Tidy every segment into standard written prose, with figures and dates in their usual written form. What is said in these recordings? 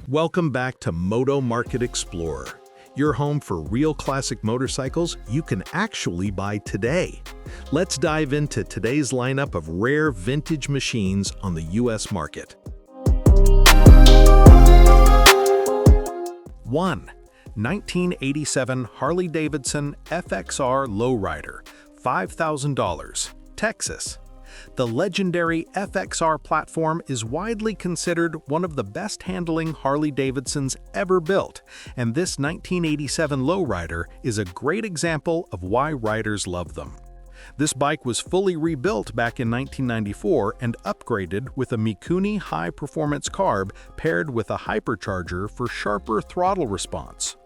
Welcome back to MotoMarket Explorer, your home for real classic motorcycles you can actually buy today. Let's dive into today's lineup of rare vintage machines on the US market. 1. 1987 Harley-Davidson FXR Lowrider, $5,000, Texas. The legendary FXR platform is widely considered one of the best-handling Harley-Davidsons ever built, and this 1987 lowrider is a great example of why riders love them. This bike was fully rebuilt back in 1994 and upgraded with a Mikuni high-performance carb paired with a hypercharger for sharper throttle response.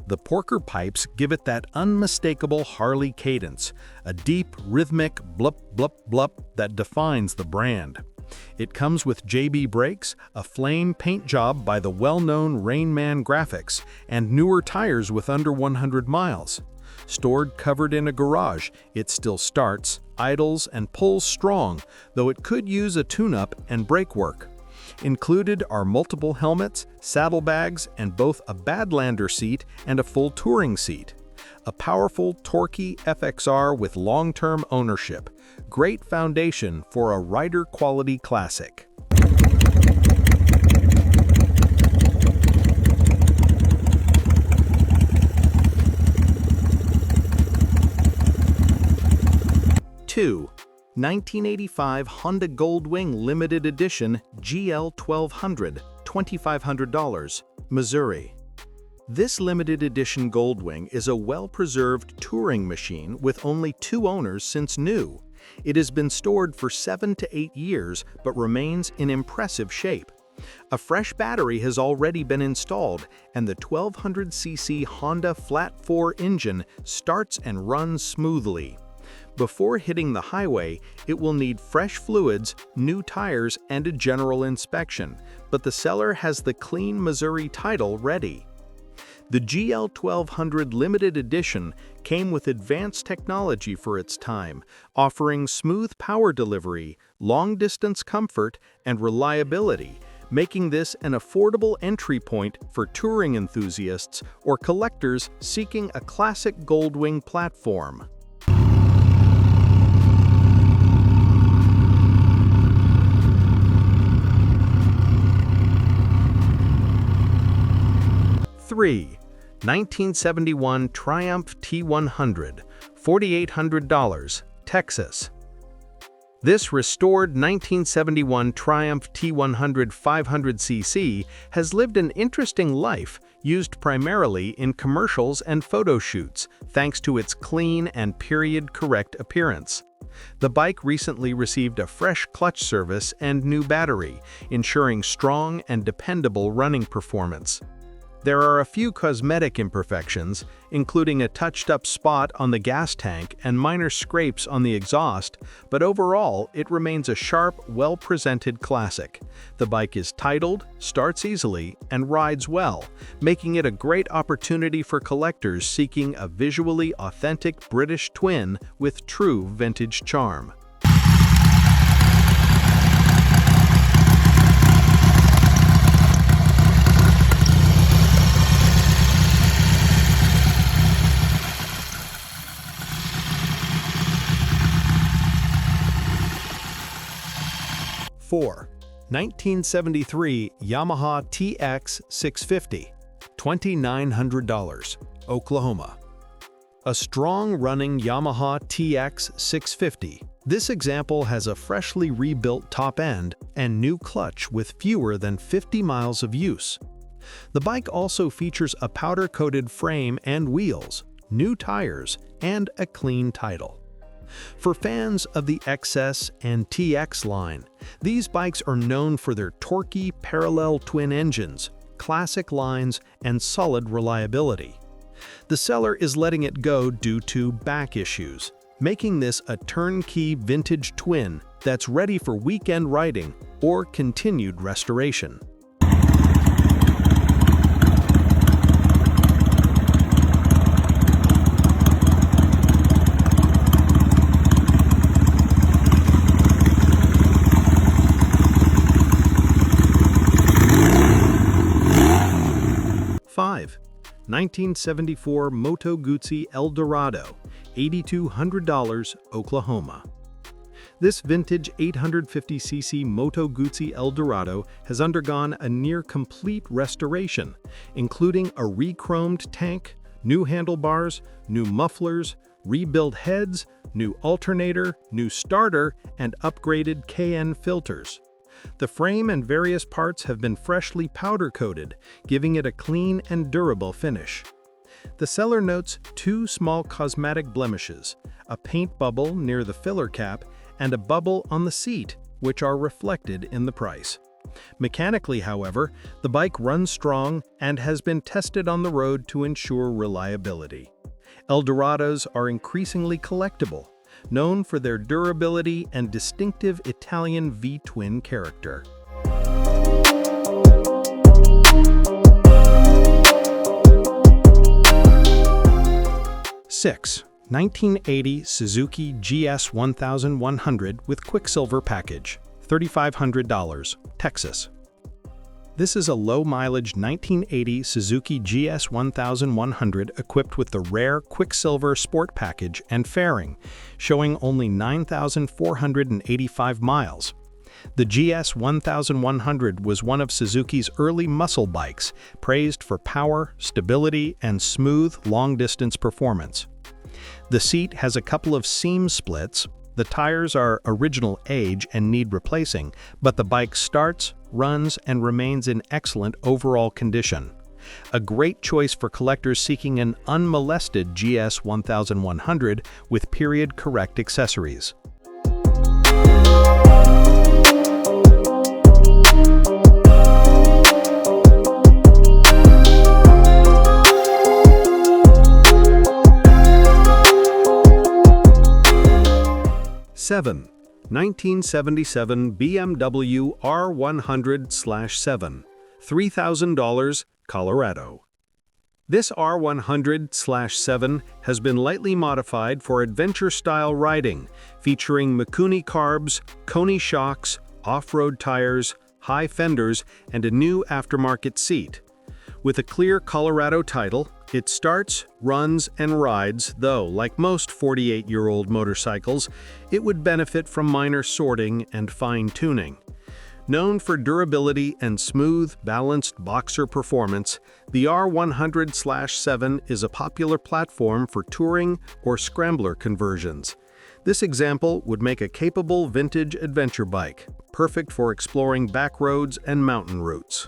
The Porker pipes give it that unmistakable Harley cadence, a deep, rhythmic blup blup blup that defines the brand. It comes with JB brakes, a flame paint job by the well-known Rain Man graphics, and newer tires with under 100 miles. Stored covered in a garage, it still starts, idles, and pulls strong, though it could use a tune-up and brake work. Included are multiple helmets, saddlebags, and both a Badlander seat and a full touring seat. A powerful, torquey FXR with long-term ownership. Great foundation for a rider-quality classic. Two. 1985 Honda Goldwing Limited Edition GL 1200, $2,500, Missouri. This limited edition Goldwing is a well-preserved touring machine with only 2 owners since new. It has been stored for 7 to 8 years but remains in impressive shape. A fresh battery has already been installed, and the 1200cc Honda Flat 4 engine starts and runs smoothly. Before hitting the highway, it will need fresh fluids, new tires, and a general inspection, but the seller has the clean Missouri title ready. The GL 1200 Limited Edition came with advanced technology for its time, offering smooth power delivery, long-distance comfort, and reliability, making this an affordable entry point for touring enthusiasts or collectors seeking a classic Goldwing platform. 3. 1971 Triumph T100, $4,800, Texas. This restored 1971 Triumph T100 500cc has lived an interesting life, used primarily in commercials and photo shoots, thanks to its clean and period-correct appearance. The bike recently received a fresh clutch service and new battery, ensuring strong and dependable running performance. There are a few cosmetic imperfections, including a touched-up spot on the gas tank and minor scrapes on the exhaust, but overall, it remains a sharp, well-presented classic. The bike is titled, starts easily, and rides well, making it a great opportunity for collectors seeking a visually authentic British twin with true vintage charm. 4. 1973 Yamaha TX 650, $2,900, Oklahoma. A strong-running Yamaha TX 650. This example has a freshly rebuilt top end and new clutch with fewer than 50 miles of use. The bike also features a powder-coated frame and wheels, new tires, and a clean title. For fans of the XS and TX line, these bikes are known for their torquey parallel twin engines, classic lines, and solid reliability. The seller is letting it go due to back issues, making this a turnkey vintage twin that's ready for weekend riding or continued restoration. 5. 1974 Moto Guzzi Eldorado, $8,200, Oklahoma. This vintage 850cc Moto Guzzi Eldorado has undergone a near-complete restoration, including a re-chromed tank, new handlebars, new mufflers, rebuilt heads, new alternator, new starter, and upgraded KN filters. The frame and various parts have been freshly powder-coated, giving it a clean and durable finish. The seller notes 2 small cosmetic blemishes, a paint bubble near the filler cap, and a bubble on the seat, which are reflected in the price. Mechanically, however, the bike runs strong and has been tested on the road to ensure reliability. Eldorados are increasingly collectible, known for their durability and distinctive Italian V-twin character. 6. 1980 Suzuki GS 1100 with Quicksilver package, $3,500, Texas. This is a low-mileage 1980 Suzuki GS 1100 equipped with the rare Quicksilver Sport package and fairing, showing only 9,485 miles. The GS 1100 was one of Suzuki's early muscle bikes, praised for power, stability, and smooth, long-distance performance. The seat has a couple of seam splits. The tires are original age and need replacing, but the bike starts, runs, and remains in excellent overall condition. A great choice for collectors seeking an unmolested GS 1100 with period-correct accessories. 7. 1977 BMW R100/7, $3,000, Colorado. This R100/7 has been lightly modified for adventure-style riding, featuring Mikuni carbs, Koni shocks, off-road tires, high fenders, and a new aftermarket seat. With a clear Colorado title, it starts, runs, and rides, though, like most 48-year-old motorcycles, it would benefit from minor sorting and fine-tuning. Known for durability and smooth, balanced boxer performance, the R100/7 is a popular platform for touring or scrambler conversions. This example would make a capable vintage adventure bike, perfect for exploring back roads and mountain routes.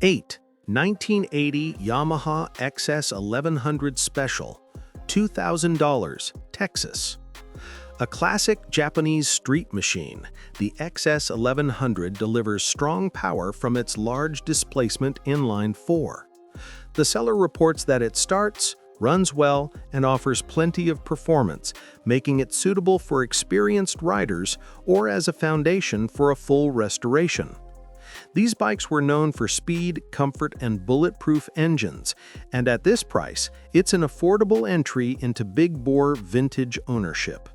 8. 1980 Yamaha XS 1100 Special, $2,000, Texas. A classic Japanese street machine, the XS 1100 delivers strong power from its large displacement inline-4. The seller reports that it starts, runs well, and offers plenty of performance, making it suitable for experienced riders or as a foundation for a full restoration. These bikes were known for speed, comfort, and bulletproof engines, and at this price, it's an affordable entry into big-bore vintage ownership.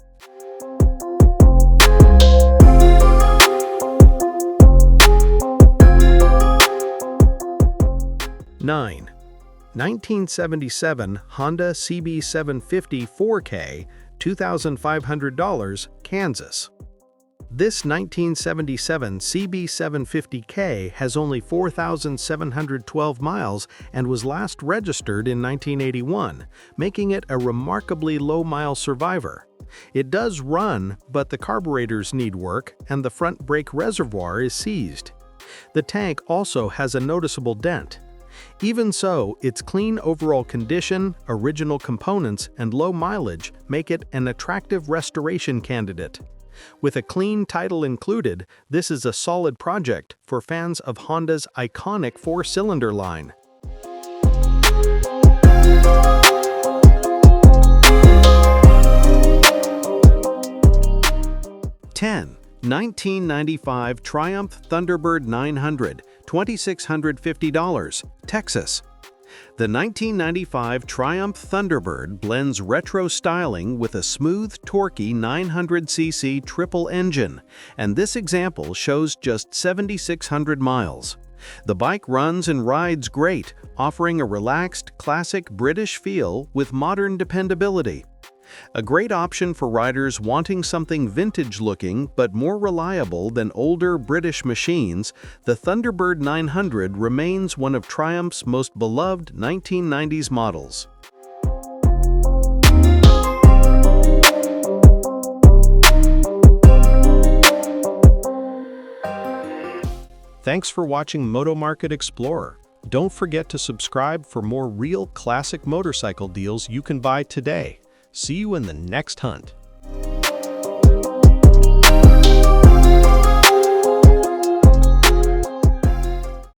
9. 1977 Honda CB750 4K, $2,500, Kansas. This 1977 CB750K has only 4,712 miles and was last registered in 1981, making it a remarkably low-mile survivor. It does run, but the carburetors need work and the front brake reservoir is seized. The tank also has a noticeable dent. Even so, its clean overall condition, original components, and low mileage make it an attractive restoration candidate. With a clean title included, this is a solid project for fans of Honda's iconic four-cylinder line. 10. 1995 Triumph Thunderbird 900, $2,650, Texas. The 1995 Triumph Thunderbird blends retro styling with a smooth, torquey 900cc triple engine, and this example shows just 7,600 miles. The bike runs and rides great, offering a relaxed, classic British feel with modern dependability. A great option for riders wanting something vintage-looking but more reliable than older British machines, the Thunderbird 900 remains one of Triumph's most beloved 1990s models. Thanks for watching MotoMarket Explorer. Don't forget to subscribe for more real classic motorcycle deals you can buy today. See you in the next hunt.